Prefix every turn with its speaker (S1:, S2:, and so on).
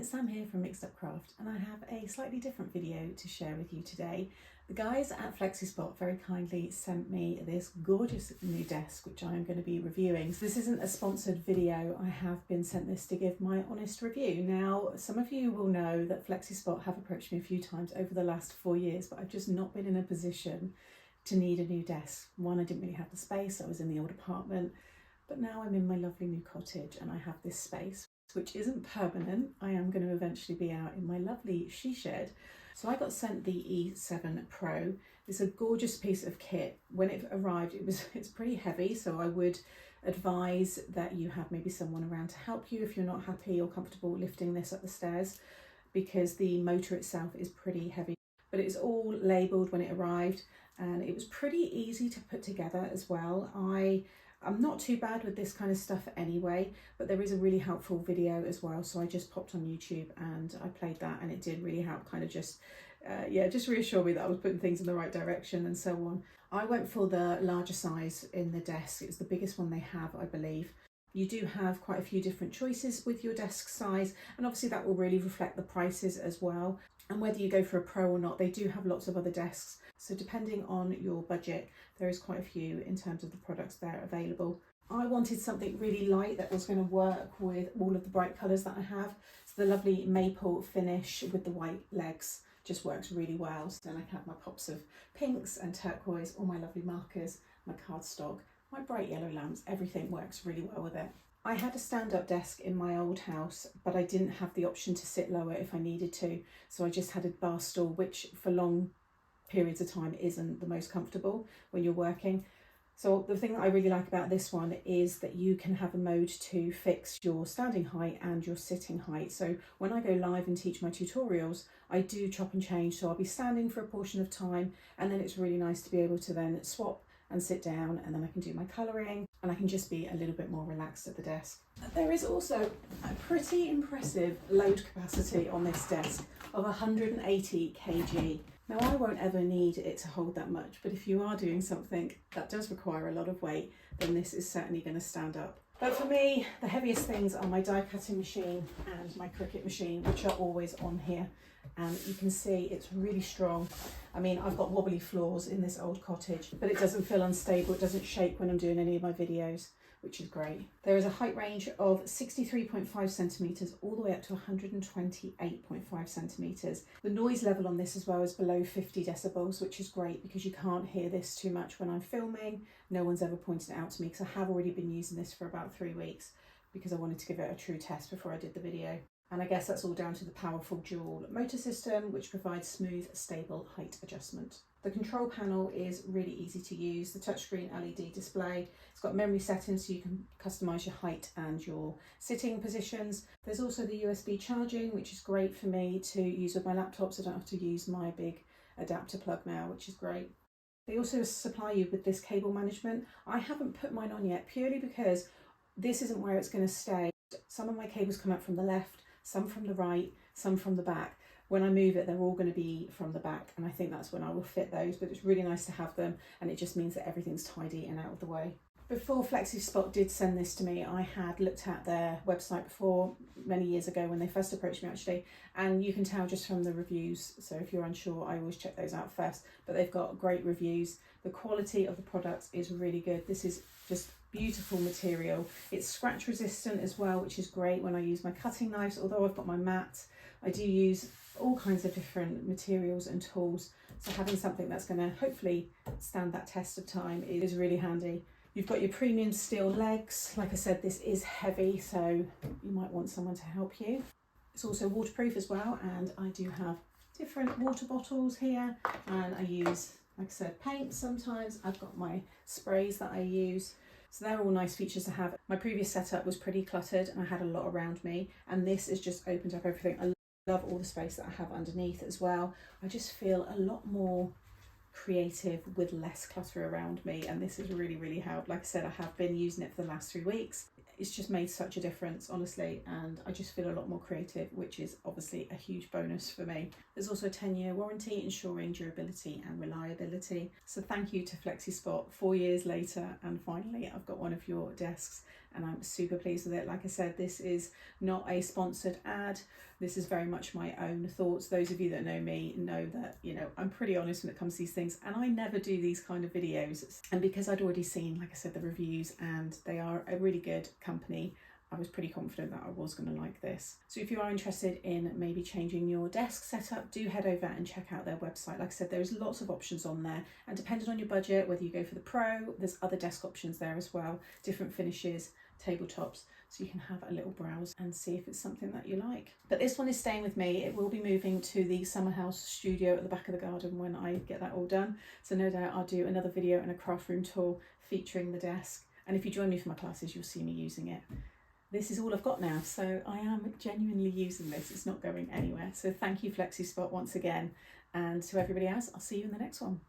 S1: it's Sam here from Mixed Up Craft, and I have a slightly different video to share with you today. The guys at FlexiSpot very kindly sent me this gorgeous new desk which I'm going to be reviewing. So this isn't a sponsored video, I have been sent this to give my honest review. Now, some of you will know that FlexiSpot have approached me a few times over the last 4 years, but I've just not been in a position to need a new desk. One, I didn't really have the space, I was in the old apartment, but now I'm in my lovely new cottage and I have this space, which isn't permanent. I am going to eventually be out in my lovely she shed. So I got sent the E7 Pro. It's a gorgeous piece of kit. When it arrived, it's pretty heavy, so I would advise that you have maybe someone around to help you if you're not happy or comfortable lifting this up the stairs, because the motor itself is pretty heavy. But it's all labelled when it arrived, and it was pretty easy to put together as well. I'm not too bad with this kind of stuff anyway, but there is a really helpful video as well. So I just popped on YouTube and I played that, and it did really help kind of just reassure me that I was putting things in the right direction and so on. I went for the larger size in the desk. It's the biggest one they have, I believe. You do have quite a few different choices with your desk size, and obviously that will really reflect the prices as well. And whether you go for a Pro or not, they do have lots of other desks. So depending on your budget, there is quite a few in terms of the products that are available. I wanted something really light that was going to work with all of the bright colours that I have. So the lovely maple finish with the white legs just works really well. So then I can have my pops of pinks and turquoise, all my lovely markers, my cardstock, my bright yellow lamps, everything works really well with it. I had a stand-up desk in my old house, but I didn't have the option to sit lower if I needed to. So I just had a bar stool, which for long periods of time isn't the most comfortable when you're working. So the thing that I really like about this one is that you can have a mode to fix your standing height and your sitting height. So when I go live and teach my tutorials, I do chop and change. So I'll be standing for a portion of time, and then it's really nice to be able to then swap and sit down, and then I can do my colouring and I can just be a little bit more relaxed at the desk. There is also a pretty impressive load capacity on this desk of 180 kg. Now, I won't ever need it to hold that much, but if you are doing something that does require a lot of weight, then this is certainly going to stand up. But for me, the heaviest things are my die cutting machine and my Cricut machine, which are always on here. And you can see it's really strong. I mean, I've got wobbly floors in this old cottage, but it doesn't feel unstable. It doesn't shake when I'm doing any of my videos, which is great. There is a height range of 63.5 centimetres all the way up to 128.5 centimetres. The noise level on this as well is below 50 decibels, which is great because you can't hear this too much when I'm filming. No one's ever pointed it out to me because I have already been using this for about 3 weeks because I wanted to give it a true test before I did the video. And I guess that's all down to the powerful dual motor system, which provides smooth, stable height adjustment. The control panel is really easy to use. The touchscreen LED display, it's got memory settings so you can customise your height and your sitting positions. There's also the USB charging, which is great for me to use with my laptop, so I don't have to use my big adapter plug now, which is great. They also supply you with this cable management. I haven't put mine on yet, purely because this isn't where it's going to stay. Some of my cables come out from the left, some from the right, some from the back. When I move it, they're all going to be from the back, and I think that's when I will fit those, but it's really nice to have them, and it just means that everything's tidy and out of the way. Before FlexiSpot did send this to me, I had looked at their website before, many years ago when they first approached me actually, and you can tell just from the reviews, so if you're unsure, I always check those out first, but they've got great reviews. The quality of the products is really good. This is just beautiful material. It's scratch resistant as well, which is great when I use my cutting knives. Although I've got my mat, I do use all kinds of different materials and tools, so having something that's going to hopefully stand that test of time is really handy. You've got your premium steel legs. Like I said, this is heavy, so you might want someone to help you. It's also waterproof as well, and I do have different water bottles here, and I use, like I said, paint sometimes. I've got my sprays that I use. So they're all nice features to have. My previous setup was pretty cluttered and I had a lot around me, and this has just opened up everything. I love all the space that I have underneath as well. I just feel a lot more creative with less clutter around me, and this has really, really helped. Like I said, I have been using it for the last 3 weeks. It's just made such a difference, honestly, and I just feel a lot more creative, which is obviously a huge bonus for me. There's also a 10-year warranty ensuring durability and reliability. So thank you to FlexiSpot. 4 years later, and finally I've got one of your desks, and I'm super pleased with it. Like I said, this is not a sponsored ad. This is very much my own thoughts. Those of you that know me know that, you know, I'm pretty honest when it comes to these things, and I never do these kind of videos. And because I'd already seen, like I said, the reviews, and they are a really good company, I was pretty confident that I was going to like this. So if you are interested in maybe changing your desk setup, do head over and check out their website. Like I said, there's lots of options on there, and depending on your budget, whether you go for the Pro, there's other desk options there as well, different finishes, tabletops, so you can have a little browse and see if it's something that you like. But this one is staying with me. It will be moving to the summer house studio at the back of the garden when I get that all done. So no doubt I'll do another video and a craft room tour featuring the desk. And if you join me for my classes, you'll see me using it. This is all I've got now, so I am genuinely using this. It's not going anywhere. So thank you, FlexiSpot, once again. And to everybody else, I'll see you in the next one.